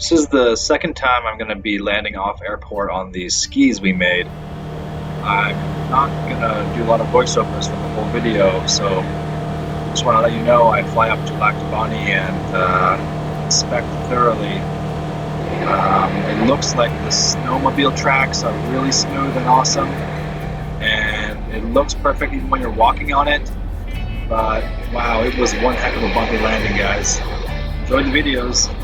This is the second time I'm going to be landing off airport on these skis we made. I'm not going to do a lot of voiceovers for the whole video, so just want to let you know I fly up to Lactabani and inspect thoroughly. It looks like the snowmobile tracks are really smooth and awesome, and it looks perfect even when you're walking on it, but wow, it was one heck of a bumpy landing, guys. Enjoy the videos.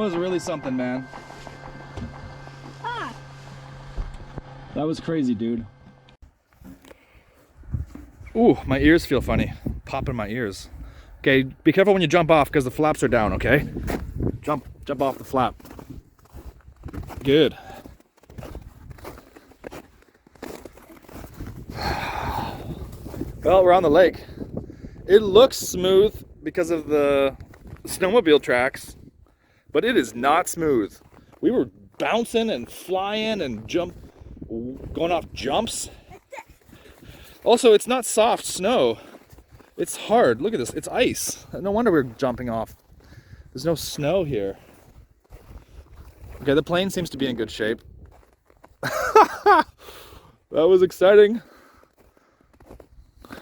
was really something, man. That was crazy, dude. Ooh, my ears feel funny. Popping my ears. Okay, be careful when you jump off because the flaps are down, okay? Jump off the flap. Good. Well, we're on the lake. It looks smooth because of the snowmobile tracks, but it is not smooth. We were bouncing and flying and going off jumps. Also, it's not soft snow. It's hard. Look at this. It's ice. No wonder we're jumping off. There's no snow here. Okay, the plane seems to be in good shape. That was exciting.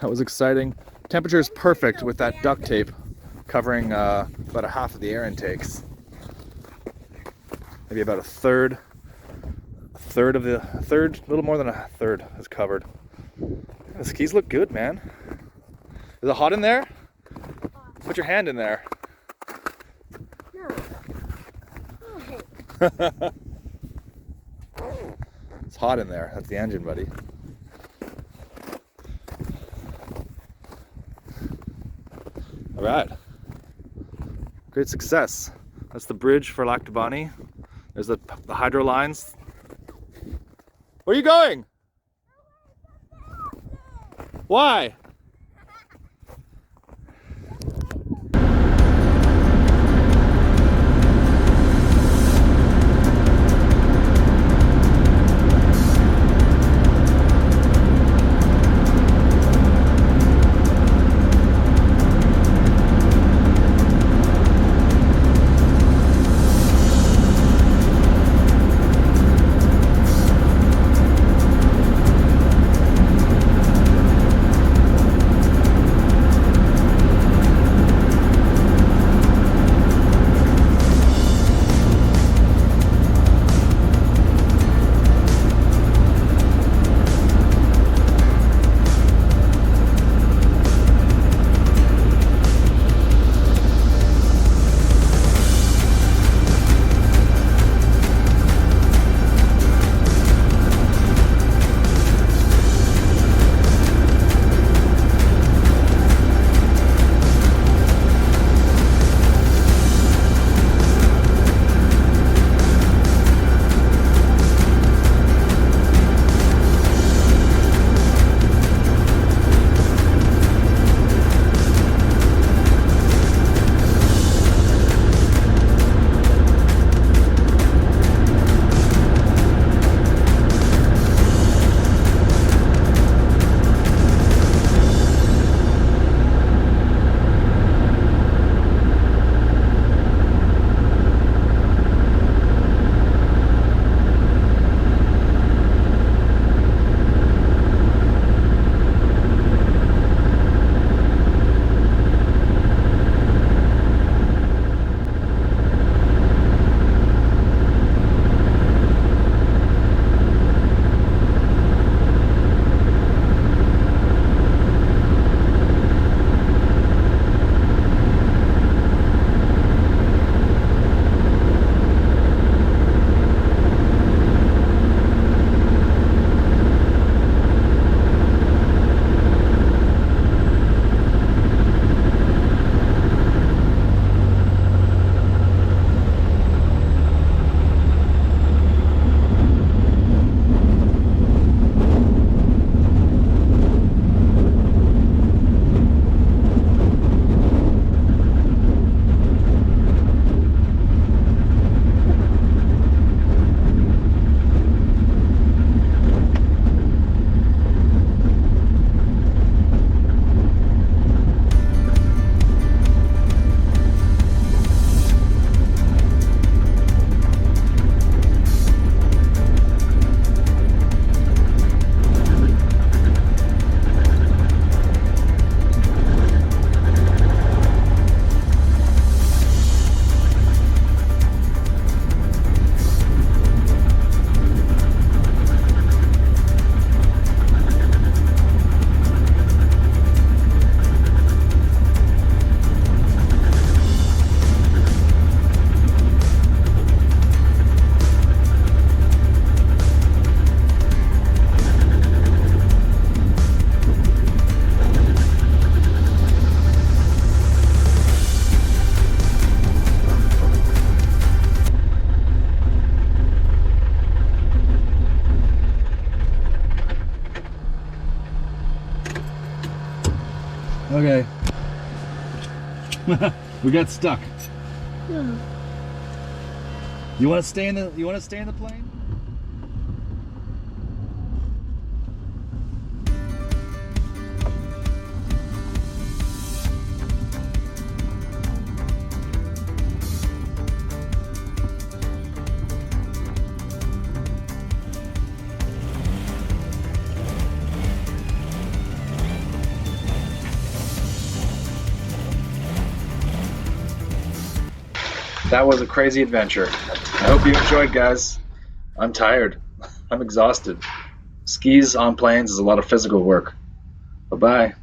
That was exciting. Temperature is perfect with that duct tape covering about a half of the air intakes. Maybe about a little more than a third is covered. The skis look good, man. Is it hot in there? Put your hand in there. No. It's hot in there. That's the engine, buddy. All right. Great success. That's the bridge for Lac du Bonny. There's the hydro lines. Where are you going? Why? Okay. We got stuck. Yeah. You want to stay in the plane? That was a crazy adventure. I hope you enjoyed, guys. I'm tired. I'm exhausted. Skis on planes is a lot of physical work. Bye-bye.